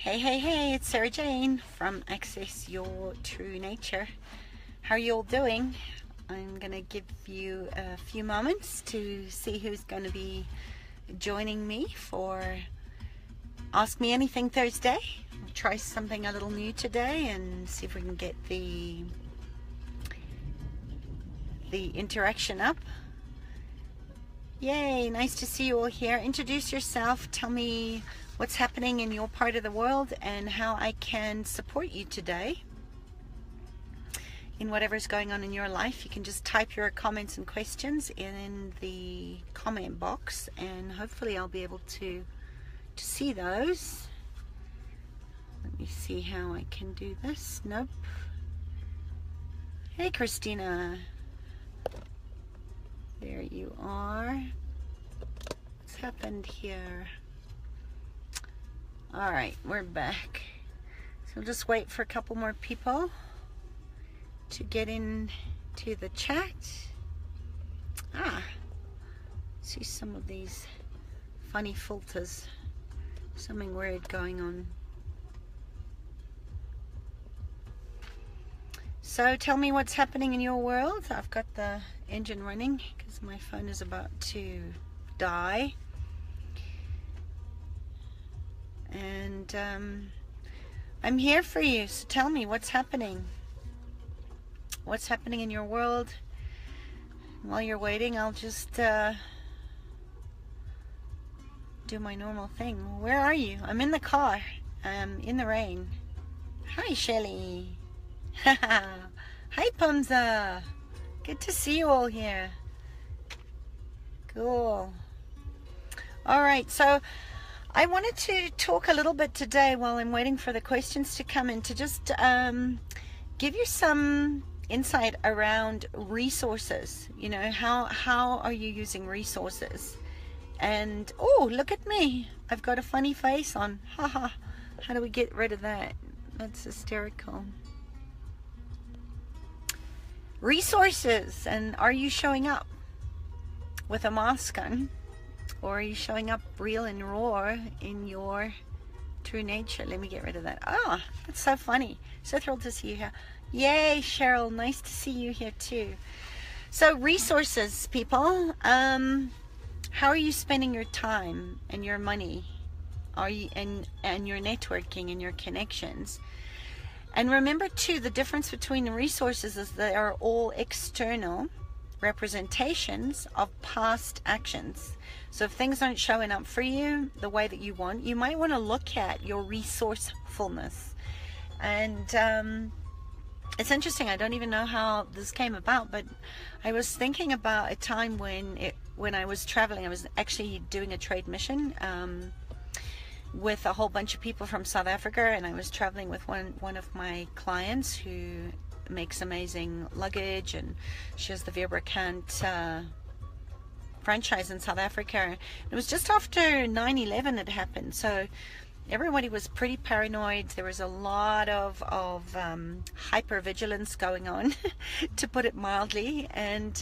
Hey, hey, hey, it's Sarah Jane from Access Your True Nature. How are you all doing? I'm going to give you a few moments to see who's going to be joining me for Ask Me Anything Thursday. We'll try something a little new today and see if we can get the interaction up. Yay, nice to see you all here. Introduce yourself. Tell me what's happening in your part of the world and how I can support you today in whatever's going on in your life. You can just type your comments and questions in the comment box and hopefully I'll be able to see those. Let me see how I can do this. Nope. Hey Christina. There you are. What's happened here? Alright, we're back. So we'll just wait for a couple more people to get into the chat. See some of these funny filters. Something weird going on. So tell me what's happening in your world. I've got the engine running because my phone is about to die. And I'm here for you, so tell me what's happening. What's happening in your world? While you're waiting, I'll just do my normal thing. Where are you? I'm in the car. I'm in the rain. Hi, Shelly. Hi, Pumza. Good to see you all here. Cool. All right, so I wanted to talk a little bit today while I'm waiting for the questions to come in to just give you some insight around resources. You know, how are you using resources? And oh, look at me. I've got a funny face on. Haha. How do we get rid of that? That's hysterical. Resources, and are you showing up with a mask on? Or are you showing up real and raw in your true nature? Let me get rid of that. That's so funny. So thrilled to see you here. Yay, Cheryl. Nice to see you here too. So resources, people. How are you spending your time and your money? Are you and your networking and your connections? And remember too, the difference between the resources is they are all external representations of past actions. So if things aren't showing up for you the way that you want, you might want to look at your resourcefulness. And it's interesting, I don't even know how this came about, but I was thinking about a time when I was traveling. I was actually doing a trade mission with a whole bunch of people from South Africa, and I was traveling with one of my clients who makes amazing luggage, and she has the Verbrand franchise in South Africa. It was just after 9/11 had happened, so everybody was pretty paranoid. There was a lot of hypervigilance going on, to put it mildly. And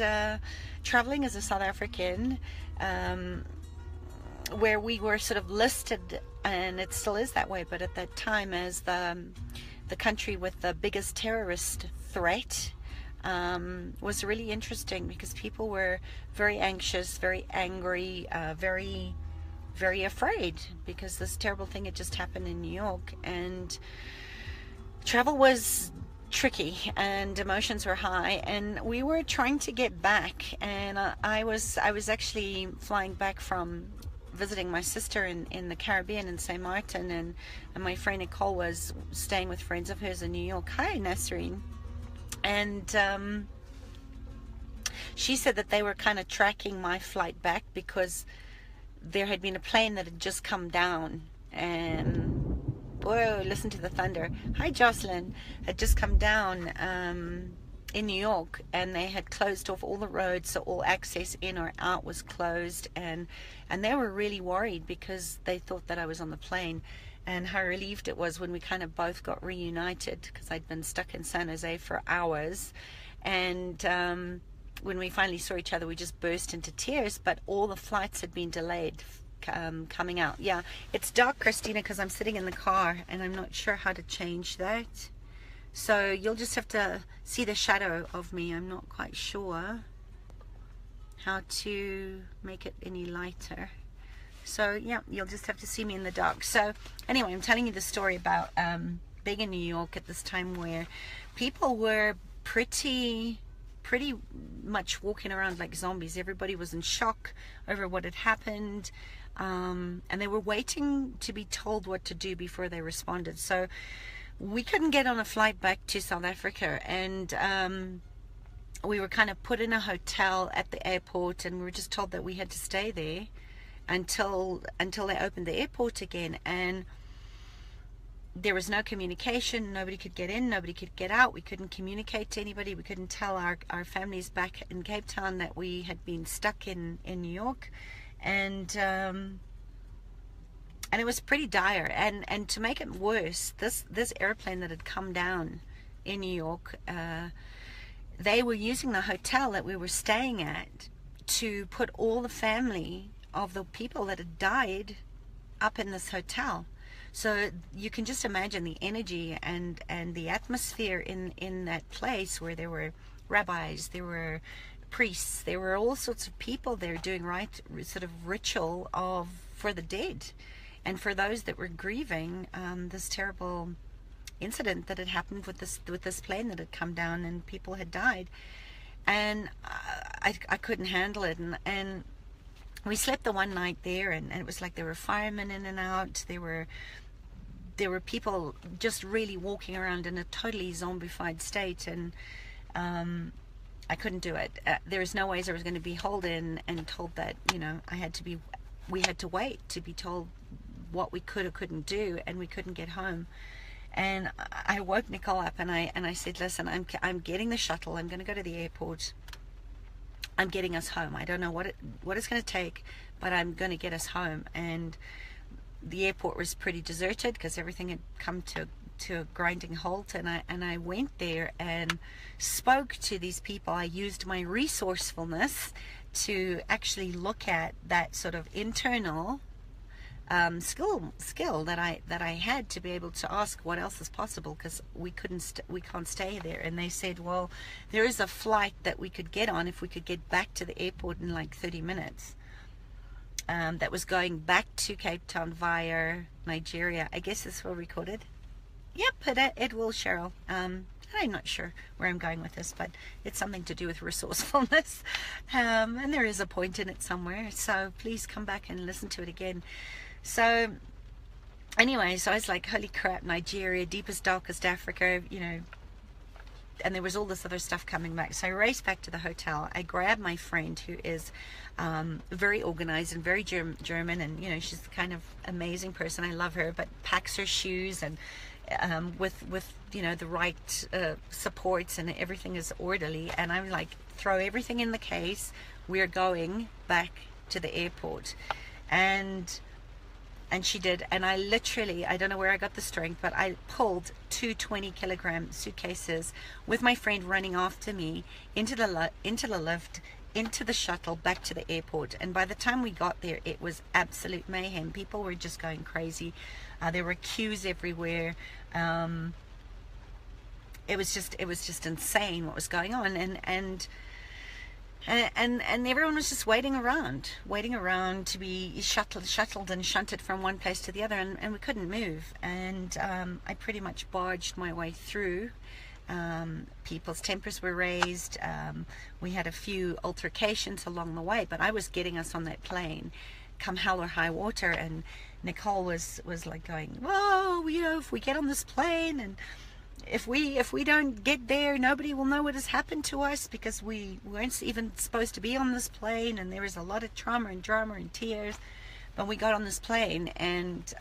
traveling as a South African, where we were sort of listed, and it still is that way, but at that time as the country with the biggest terrorist threat, was really interesting because people were very anxious, very angry, very, very afraid because this terrible thing had just happened in New York, and travel was tricky and emotions were high, and we were trying to get back. And I was actually flying back from visiting my sister in the Caribbean in St. Martin, and my friend Nicole was staying with friends of hers in New York. Hi, Nasreen. And she said that they were kind of tracking my flight back because there had been a plane that had just come down, and whoa, listen to the thunder. Hi, Jocelyn. Had just come down in New York, and they had closed off all the roads, so all access in or out was closed, and they were really worried because they thought that I was on the plane. And how relieved it was when we kind of both got reunited, because I'd been stuck in San Jose for hours. And when we finally saw each other, we just burst into tears. But all the flights had been delayed coming out. Yeah, it's dark, Christina, because I'm sitting in the car and I'm not sure how to change that. So you'll just have to see the shadow of me. I'm not quite sure how to make it any lighter. So yeah, you'll just have to see me in the dark. So anyway, I'm telling you the story about being in New York at this time where people were pretty much walking around like zombies. Everybody was in shock over what had happened, and they were waiting to be told what to do before they responded. So we couldn't get on a flight back to South Africa, and we were kind of put in a hotel at the airport, and we were just told that we had to stay there until they opened the airport again. And there was no communication. Nobody could get in, nobody could get out. We couldn't communicate to anybody. We couldn't tell our families back in Cape Town that we had been stuck in New York. And it was pretty dire. And to make it worse, this airplane that had come down in New York, they were using the hotel that we were staying at to put all the family of the people that had died up in this hotel. So you can just imagine the energy and the atmosphere in that place, where there were rabbis, there were priests, there were all sorts of people there doing sort of ritual for the dead, and for those that were grieving this terrible incident that had happened with this plane that had come down and people had died. And I couldn't handle it, and we slept the one night there, and it was like there were firemen in and out. There were people just really walking around in a totally zombified state, and I couldn't do it. There was no ways I was going to be hauled in and told that, we had to wait to be told what we could or couldn't do, and we couldn't get home. And I woke Nicole up, and I said, listen, I'm getting the shuttle. I'm going to go to the airport. I'm getting us home. I don't know what it's going to take, but I'm going to get us home. And the airport was pretty deserted because everything had come to a grinding halt. And I went there and spoke to these people. I used my resourcefulness to actually look at that sort of internal skill that I had to be able to ask what else is possible, because we can't stay there. And they said, well, there is a flight that we could get on if we could get back to the airport in like 30 minutes. That was going back to Cape Town via Nigeria. I guess this will record it. Yep, it will, Cheryl. I'm not sure where I'm going with this, but it's something to do with resourcefulness, and there is a point in it somewhere, so please come back and listen to it again. So anyway, so I was like, holy crap, Nigeria, deepest, darkest Africa, and there was all this other stuff coming back. So I raced back to the hotel. I grabbed my friend, who is very organized and very German, and she's the kind of amazing person. I love her, but packs her shoes and with the right supports, and everything is orderly. And I'm like, throw everything in the case. We're going back to the airport. And she did, and I don't know where I got the strength, but I pulled 2 20-kilogram suitcases with my friend running after me into the lift, into the shuttle, back to the airport. And by the time we got there, it was absolute mayhem. People were just going crazy. There were queues everywhere. It was just insane what was going on, and everyone was just waiting around to be shuttled and shunted from one place to the other, and we couldn't move. And I pretty much barged my way through. People's tempers were raised. We had a few altercations along the way, but I was getting us on that plane come hell or high water. And Nicole was like going, whoa, if we get on this plane, and if we don't get there, nobody will know what has happened to us, because we weren't even supposed to be on this plane, and there was a lot of trauma and drama and tears. But we got on this plane, and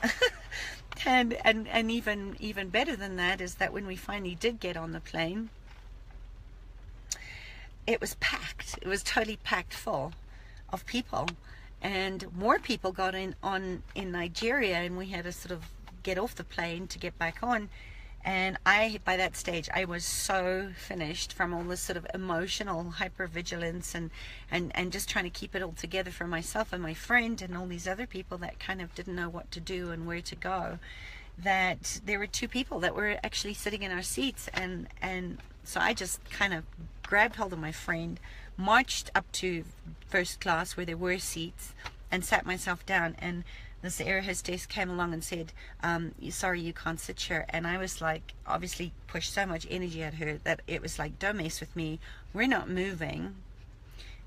and even better than that is that when we finally did get on the plane, it was packed. It was totally packed full of people, and more people got in Nigeria, and we had to sort of get off the plane to get back on. And by that stage, I was so finished from all this sort of emotional hypervigilance and just trying to keep it all together for myself and my friend and all these other people that kind of didn't know what to do and where to go, that there were two people that were actually sitting in our seats. And so I just kind of grabbed hold of my friend, marched up to first class where there were seats, and sat myself down. And this air hostess came along and said, sorry, you can't sit here. And I was like, obviously pushed so much energy at her that it was like, don't mess with me. We're not moving.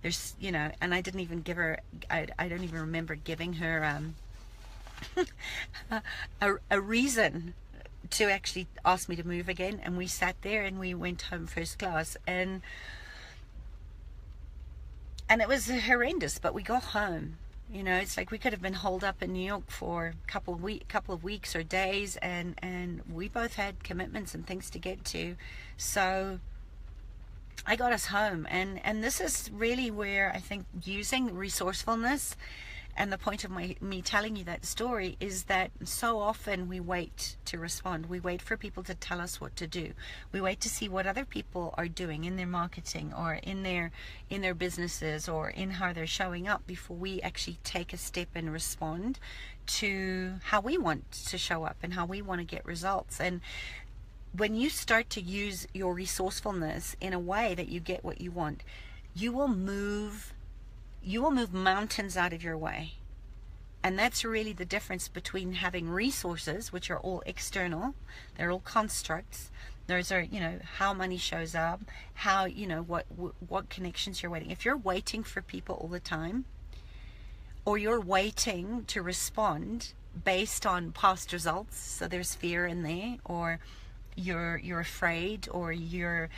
There's, you know, and I didn't even give her, I don't even remember giving her a reason to actually ask me to move again. And we sat there and we went home first class. And it was horrendous, but we got home. You know, it's like we could have been holed up in New York for a couple of weeks or days, and we both had commitments and things to get to. So I got us home, and this is really where I think using resourcefulness, and the point of me telling you that story is that so often we wait to respond. We wait for people to tell us what to do. We wait to see what other people are doing in their marketing or in their businesses or in how they're showing up before we actually take a step and respond to how we want to show up and how we want to get results. And when you start to use your resourcefulness in a way that you get what you want, you will move mountains out of your way. And that's really the difference between having resources, which are all external, they're all constructs. Those are, you know, how money shows up, how, you know, what connections you're waiting. If you're waiting for people all the time, or you're waiting to respond based on past results, so there's fear in there, or you're afraid, or you're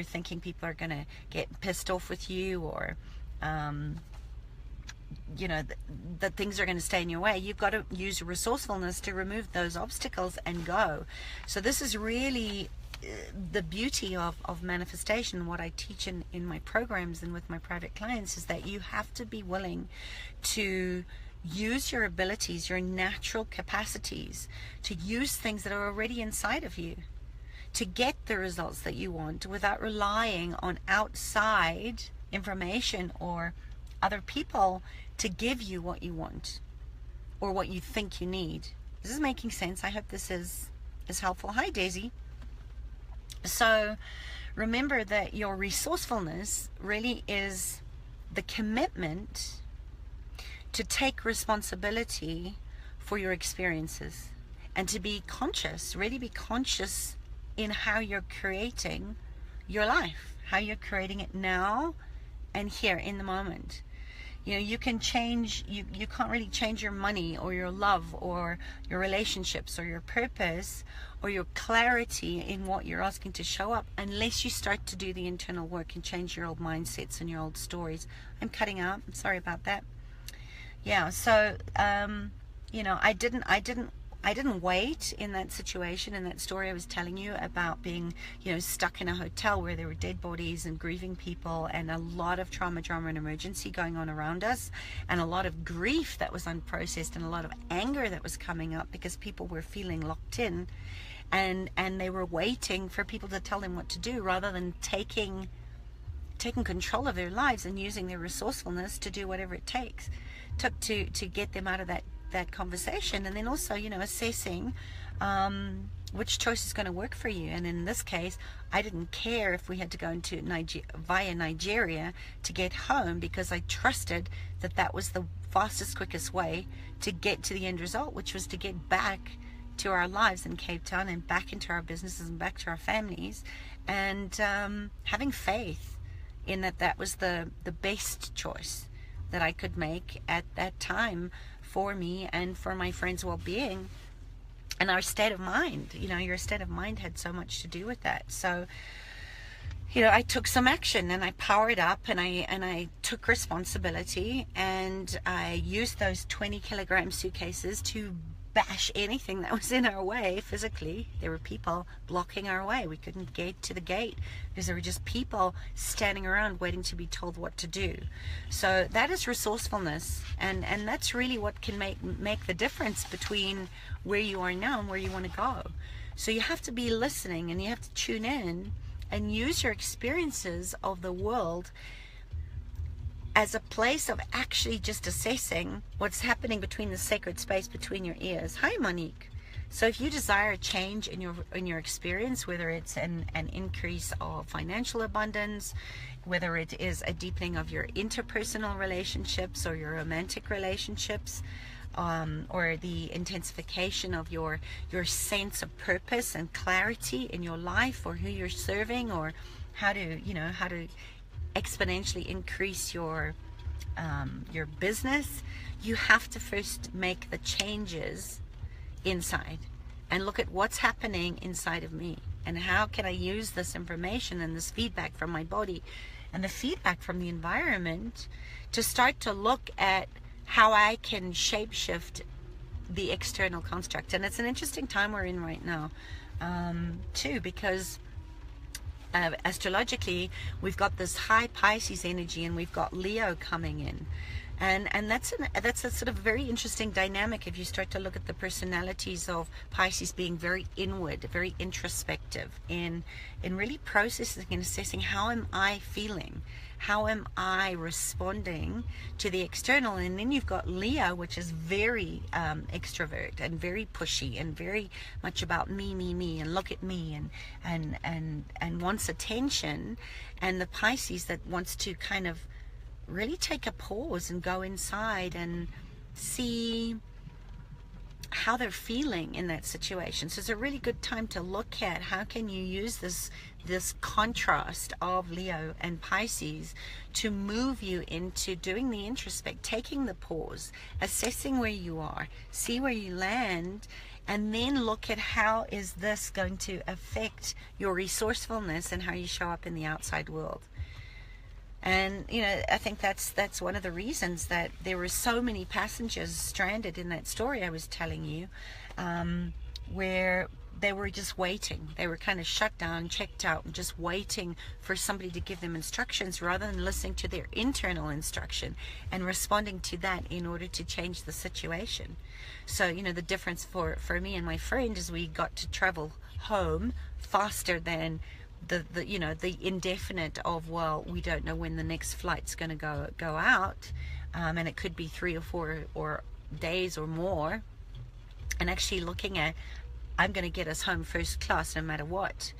thinking people are going to get pissed off with you, or you know, that things are going to stay in your way. You've got to use resourcefulness to remove those obstacles and go. So this is really the beauty of manifestation. What I teach in my programs and with my private clients is that you have to be willing to use your abilities, your natural capacities, to use things that are already inside of you to get the results that you want without relying on outside information or other people to give you what you want or what you think you need. This is making sense. I hope this is helpful. Hi, Daisy. So remember that your resourcefulness really is the commitment to take responsibility for your experiences and to be conscious, really be conscious in how you're creating your life, how you're creating it now and here in the moment. You know, you can change, you can't really change your money or your love or your relationships or your purpose or your clarity in what you're asking to show up unless you start to do the internal work and change your old mindsets and your old stories. I'm cutting out. I'm sorry about that. Yeah, so you know, I didn't wait in that situation, in that story I was telling you about being, you know, stuck in a hotel where there were dead bodies and grieving people and a lot of trauma, drama, and emergency going on around us, and a lot of grief that was unprocessed and a lot of anger that was coming up because people were feeling locked in and they were waiting for people to tell them what to do rather than taking control of their lives and using their resourcefulness to do whatever it took to get them out of that conversation. And then also, you know, assessing which choice is going to work for you. And in this case, I didn't care if we had to go into via Nigeria to get home because I trusted that was the fastest, quickest way to get to the end result, which was to get back to our lives in Cape Town and back into our businesses and back to our families, and having faith in that was the best choice that I could make at that time for me and for my friends' well-being and our state of mind. You know, your state of mind had so much to do with that. So, you know, I took some action and I powered up and I took responsibility, and I used those 20 kilogram suitcases to bash anything that was in our way physically. There were people blocking our way. We couldn't get to the gate because there were just people standing around waiting to be told what to do. So that is resourcefulness, and that's really what can make the difference between where you are now and where you want to go. So you have to be listening, and you have to tune in and use your experiences of the world as a place of actually just assessing what's happening between the sacred space between your ears. Hi, Monique. So if you desire a change in your experience, whether it's an increase of financial abundance, whether it is a deepening of your interpersonal relationships or your romantic relationships, or the intensification of your sense of purpose and clarity in your life, or who you're serving, or how to exponentially increase your business, you have to first make the changes inside and look at what's happening inside of me, and how can I use this information and this feedback from my body and the feedback from the environment to start to look at how I can shapeshift the external construct. And it's an interesting time we're in right now, too, because astrologically we've got this high Pisces energy, and we've got Leo coming in, and that's a sort of very interesting dynamic if you start to look at the personalities of Pisces being very inward, very introspective in really processing and assessing, how am I feeling, how am I responding to the external. And then you've got Leo, which is very extrovert and very pushy and very much about me, and look at me, and wants attention. And the Pisces that wants to kind of really take a pause and go inside and see how they're feeling in that situation. So it's a really good time to look at how can you use this contrast of Leo and Pisces to move you into doing the introspect, taking the pause, assessing where you are, see where you land, and then look at how is this going to affect your resourcefulness and how you show up in the outside world. And I think that's one of the reasons that there were so many passengers stranded in that story I was telling you, where they were just waiting. They were kind of shut down, checked out, and just waiting for somebody to give them instructions, rather than listening to their internal instruction and responding to that in order to change the situation. So the difference for me and my friend is we got to travel home faster than the indefinite of, well, we don't know when the next flight's going to go out, and it could be 3 or 4 days or more, and actually looking at, I'm going to get us home first class no matter what.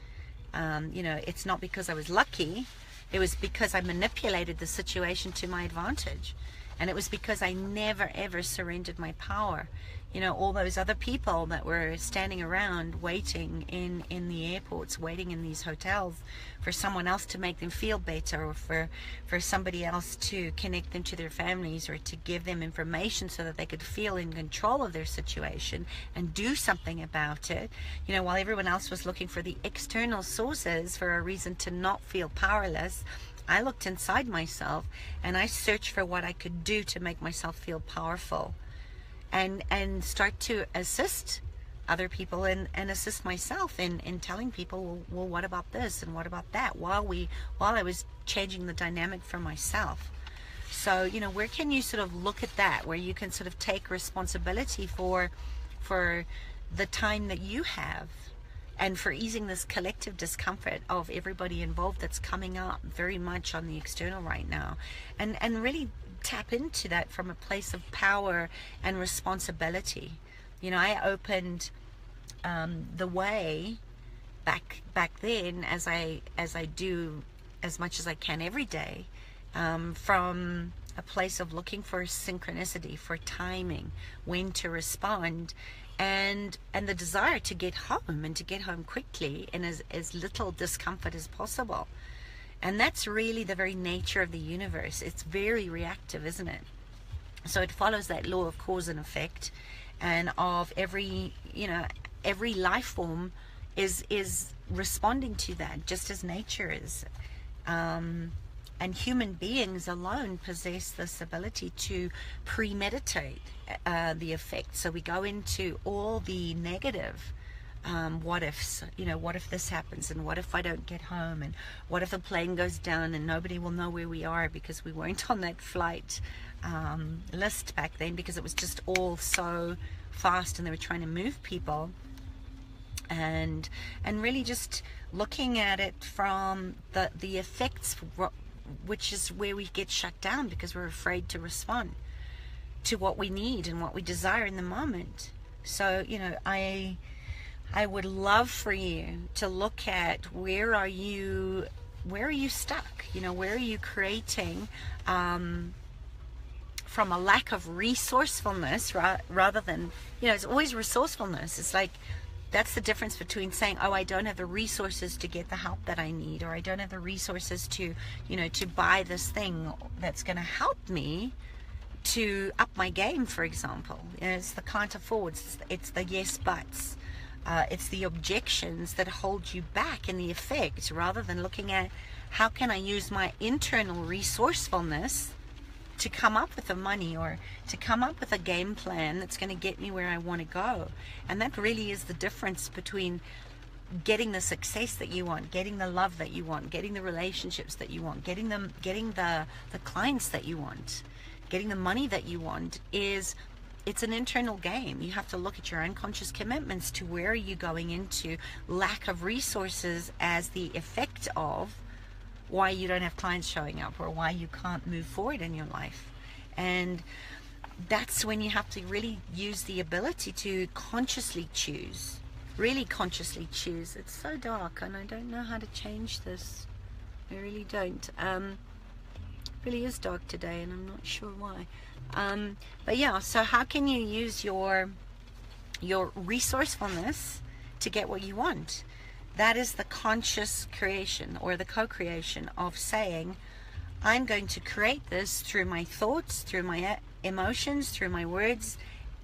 It's not because I was lucky, it was because I manipulated the situation to my advantage, and it was because I never ever surrendered my power. All those other people that were standing around waiting in the airports, waiting in these hotels for someone else to make them feel better, or for somebody else to connect them to their families, or to give them information so that they could feel in control of their situation and do something about it. While everyone else was looking for the external sources for a reason to not feel powerless, I looked inside myself and I searched for what I could do to make myself feel powerful. And start to assist other people and assist myself in telling people, well, what about this and what about that, while I was changing the dynamic for myself. So where can you sort of look at that, where you can sort of take responsibility for the time that you have, and for easing this collective discomfort of everybody involved that's coming up very much on the external right now, and really tap into that from a place of power and responsibility. I opened the way back then, as I do as much as I can every day, from a place of looking for synchronicity, for timing, when to respond, and the desire to get home, and to get home quickly and as little discomfort as possible. And that's really the very nature of the universe. It's very reactive, isn't it? So it follows that law of cause and effect, and of every life form is responding to that, just as nature is. And human beings alone possess this ability to premeditate the effect. So we go into all the negative what ifs. What if this happens, and what if I don't get home, and what if the plane goes down and nobody will know where we are because we weren't on that flight list back then, because it was just all so fast and they were trying to move people. And really just looking at it from the effects, which is where we get shut down because we're afraid to respond to what we need and what we desire in the moment. So I would love for you to look at where are you stuck, where are you creating from a lack of resourcefulness rather than, it's always resourcefulness. It's like, that's the difference between saying, oh, I don't have the resources to get the help that I need, or I don't have the resources to, to buy this thing that's going to help me to up my game, for example. It's the can't afford, it's the yes buts, it's the objections that hold you back in the effect, rather than looking at how can I use my internal resourcefulness to come up with the money, or to come up with a game plan that's going to get me where I want to go. And that really is the difference between getting the success that you want, getting the love that you want, getting the relationships that you want, getting the clients that you want, getting the money that you want. It's an internal game. You have to look at your unconscious commitments to where are you going into lack of resources as the effect of why you don't have clients showing up, or why you can't move forward in your life. And that's when you have to really use the ability to consciously choose, really consciously choose. It's so dark and I don't know how to change this. I really don't. It really is dark today and I'm not sure why. But yeah, so how can you use your resourcefulness to get what you want? That is the conscious creation, or the co-creation of saying, I'm going to create this through my thoughts, through my emotions, through my words,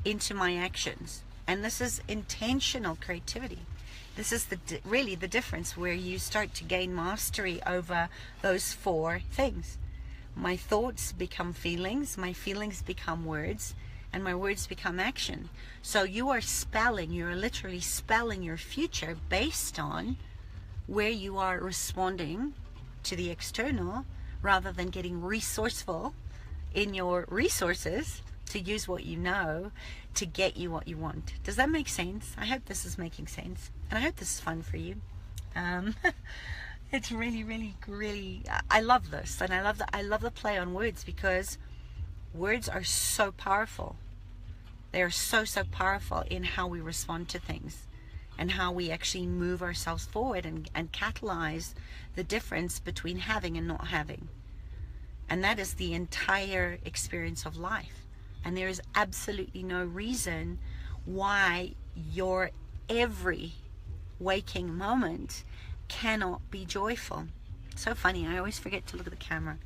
into my actions. And this is intentional creativity. This is really the difference, where you start to gain mastery over those four things. My thoughts become feelings, my feelings become words, and my words become action. So you're literally spelling your future based on where you are responding to the external, rather than getting resourceful in your resources to use what you know to get you what you want. Does that make sense? I hope this is making sense, and I hope this is fun for you. It's really, really, really, I love this, and I love the play on words, because words are so powerful. They are so powerful in how we respond to things, and how we actually move ourselves forward and catalyze the difference between having and not having. And that is the entire experience of life. And there is absolutely no reason why your every waking moment cannot be joyful. So funny, I always forget to look at the camera.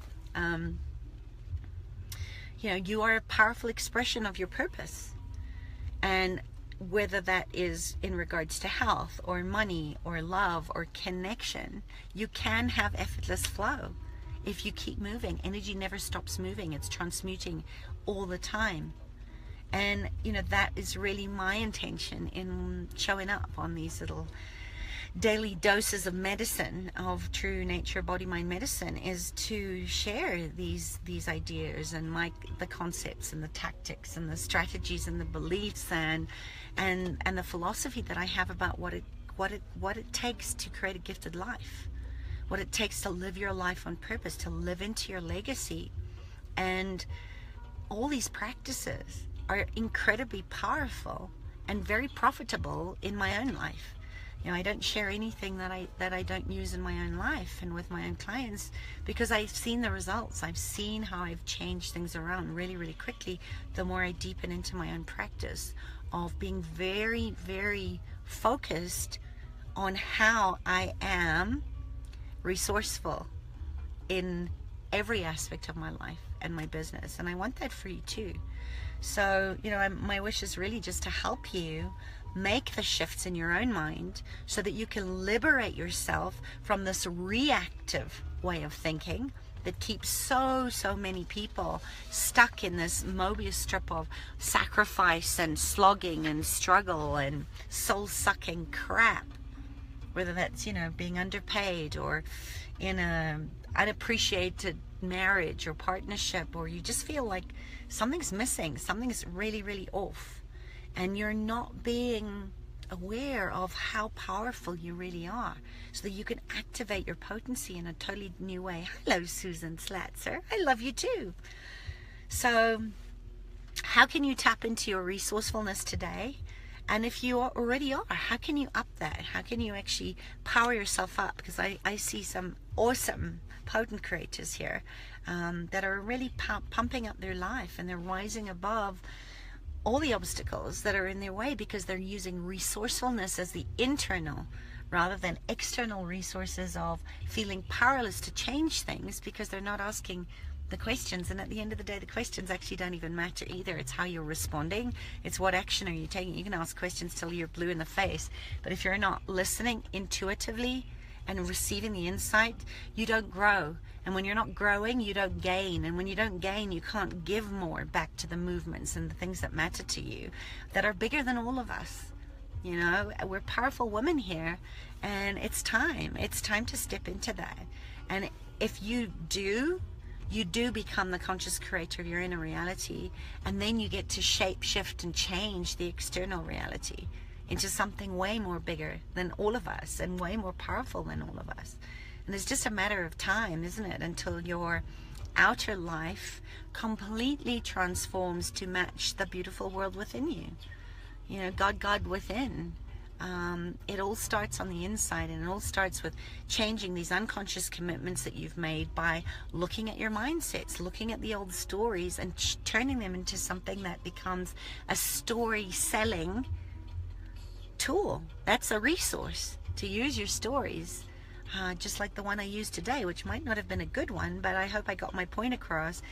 You are a powerful expression of your purpose. And whether that is in regards to health, or money, or love, or connection, you can have effortless flow if you keep moving. Energy never stops moving. It's transmuting all the time. And that is really my intention in showing up on these little daily doses of medicine, of true nature body mind medicine, is to share these ideas and the concepts and the tactics and the strategies and the beliefs and the philosophy that I have about what it takes to create a gifted life, what it takes to live your life on purpose, to live into your legacy. And all these practices are incredibly powerful and very profitable in my own life. I don't share anything that I don't use in my own life and with my own clients, because I've seen the results. I've seen how I've changed things around really, really quickly the more I deepen into my own practice of being very, very focused on how I am resourceful in every aspect of my life and my business. And I want that for you too. So, my wish is really just to help you make the shifts in your own mind so that you can liberate yourself from this reactive way of thinking that keeps so many people stuck in this Mobius strip of sacrifice and slogging and struggle and soul-sucking crap. Whether that's, being underpaid, or in a unappreciated marriage or partnership, or you just feel like something's missing, something's really off, and you're not being aware of how powerful you really are, so that you can activate your potency in a totally new way. Hello, Susan Slatzer. I love you too. So how can you tap into your resourcefulness today? And if you already are, how can you up that? How can you actually power yourself up? Because I see some awesome, potent creators here that are really pumping up their life, and they're rising above all the obstacles that are in their way, because they're using resourcefulness as the internal rather than external resources of feeling powerless to change things, because they're not asking the questions. And at the end of the day, the questions actually don't even matter either. It's how you're responding. It's what action are you taking. You can ask questions till you're blue in the face, but if you're not listening intuitively and receiving the insight, you don't grow. And when you're not growing, you don't gain. And when you don't gain, you can't give more back to the movements and the things that matter to you, that are bigger than all of us. We're powerful women here, and it's time to step into that. And if you do become the conscious creator of your inner reality, and then you get to shape, shift, and change the external reality into something way more bigger than all of us, and way more powerful than all of us. And it's just a matter of time, isn't it, until your outer life completely transforms to match the beautiful world within you. God within. It all starts on the inside, and it all starts with changing these unconscious commitments that you've made by looking at your mindsets, looking at the old stories, and turning them into something that becomes a story selling tool. That's a resource, to use your stories, just like the one I used today, which might not have been a good one, but I hope I got my point across,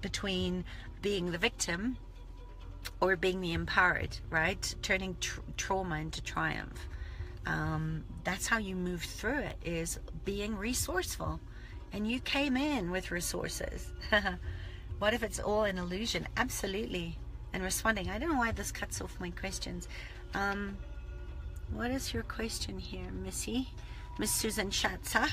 between being the victim or being the empowered, right? Turning trauma into triumph. That's how you move through it, is being resourceful. And you came in with resources. What if it's all an illusion? Absolutely. And responding. I don't know why this cuts off my questions. What is your question here, Missy? Miss Susan Schatzer?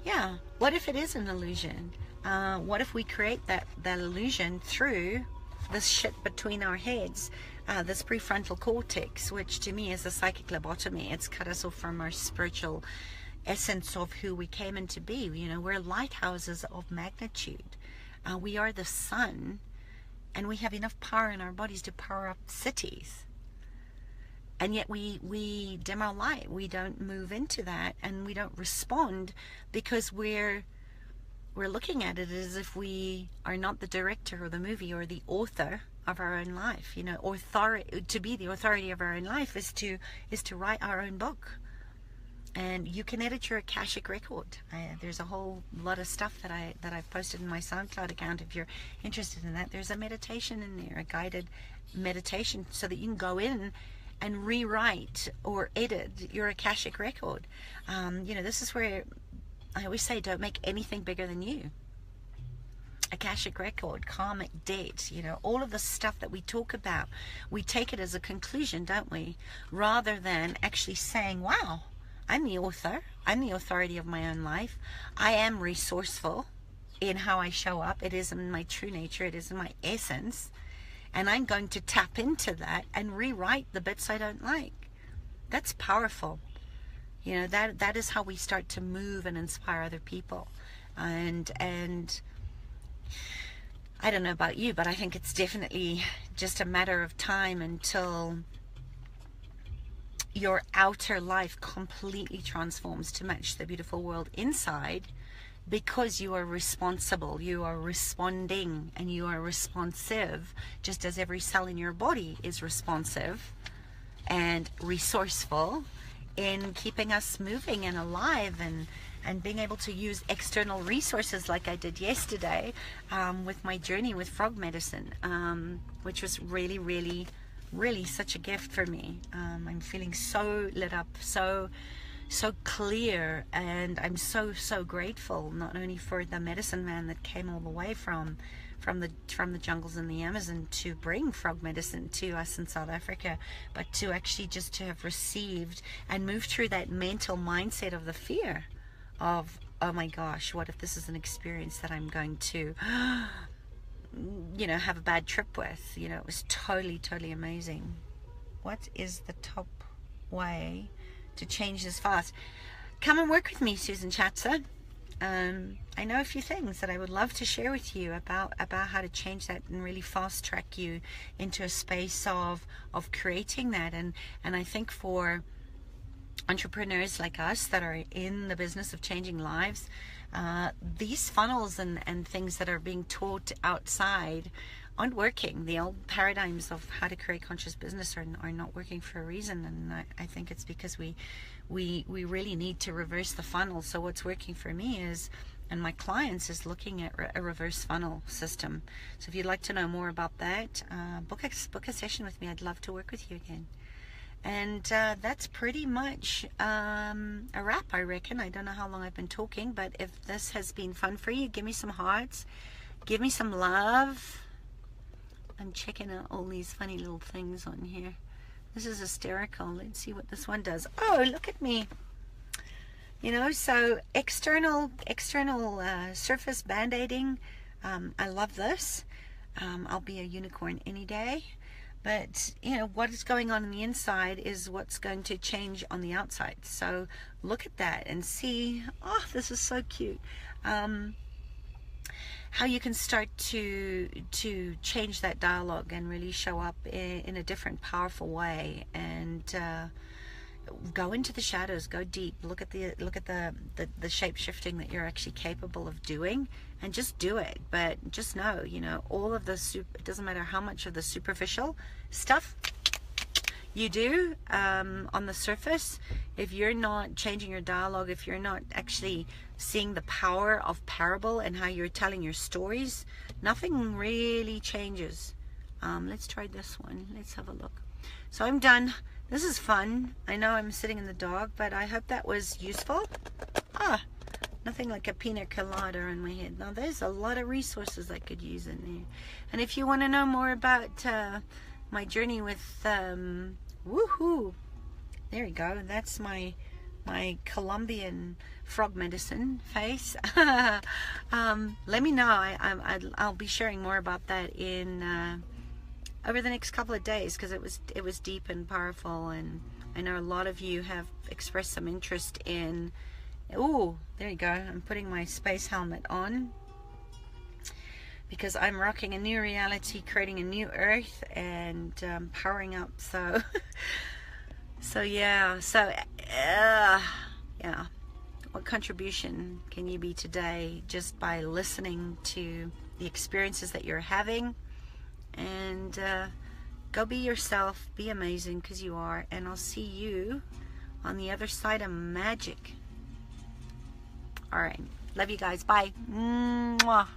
Yeah, what if it is an illusion? What if we create that illusion through this shit between our heads, this prefrontal cortex, which to me is a psychic lobotomy. It's cut us off from our spiritual essence of who we came in to be. We're lighthouses of magnitude. We are the sun, and we have enough power in our bodies to power up cities. And yet we dim our light. We don't move into that, and we don't respond, because we're looking at it as if we are not the director of the movie or the author of our own life. To be the authority of our own life is to write our own book. And you can edit your Akashic record. There's a whole lot of stuff that I've posted in my SoundCloud account. If you're interested in that, there's a meditation in there, a guided meditation, so that you can go in and rewrite or edit your Akashic record. This is where I always say, don't make anything bigger than you. Akashic record, karmic debt, all of the stuff that we talk about, we take it as a conclusion, don't we? Rather than actually saying, wow, I'm the author, I'm the authority of my own life, I am resourceful in how I show up, it is in my true nature, it is in my essence, and I'm going to tap into that and rewrite the bits I don't like. That's powerful. That is how we start to move and inspire other people. And I don't know about you, but I think it's definitely just a matter of time until your outer life completely transforms to match the beautiful world inside, because you are responsible, you are responding, and you are responsive, just as every cell in your body is responsive and resourceful in keeping us moving and alive, and being able to use external resources like I did yesterday with my journey with frog medicine, which was really, really, really such a gift for me. I'm feeling so lit up, so so clear, and I'm so grateful, not only for the medicine man that came all the way from the jungles in the Amazon to bring frog medicine to us in South Africa, but to actually just to have received and moved through that mental mindset of the fear of, oh my gosh, what if this is an experience that I'm going to have a bad trip with. It was totally amazing. What is the top way to change this fast? Come and work with me, Susan Chatzer. I know a few things that I would love to share with you about how to change that and really fast track you into a space of creating that. And I think for entrepreneurs like us that are in the business of changing lives, these funnels and things that are being taught outside aren't working. The old paradigms of how to create conscious business are not working for a reason, and I think it's because we really need to reverse the funnel. So what's working for me is, and my clients, is looking at a reverse funnel system. So if you'd like to know more about that, book a session with me. I'd love to work with you again. And that's pretty much a wrap, I reckon. I don't know how long I've been talking, but if this has been fun for you, give me some hearts, give me some love. I'm checking out all these funny little things on here. This is hysterical. Let's see what this one does. Oh, look at me. So external surface band-aiding. I love this. I'll be a unicorn any day. But, what is going on the inside is what's going to change on the outside. So look at that and see, oh, this is so cute. How you can start to change that dialogue and really show up in a different, powerful way, and go into the shadows, go deep, look at the shape shifting that you're actually capable of doing, and just do it. But just know, all of the it doesn't matter how much of the superficial stuff you do on the surface, if you're not changing your dialogue, if you're not actually seeing the power of parable and how you're telling your stories, nothing really changes. Let's try this one. Let's have a look. So I'm done. This is fun. I know I'm sitting in the dog, but I hope that was useful. Nothing like a pina colada in my head. Now there's a lot of resources I could use in there. And if you want to know more about my journey with woohoo, there you go. That's my Colombian frog medicine face. Let me know. I'll be sharing more about that in over the next couple of days, because it was deep and powerful, and I know a lot of you have expressed some interest in. Oh, there you go. I'm putting my space helmet on because I'm rocking a new reality, creating a new earth, and powering up. So yeah. What contribution can you be today just by listening to the experiences that you're having? And go be yourself, be amazing, because you are, and I'll see you on the other side of magic. All right, love you guys. Bye. Mwah.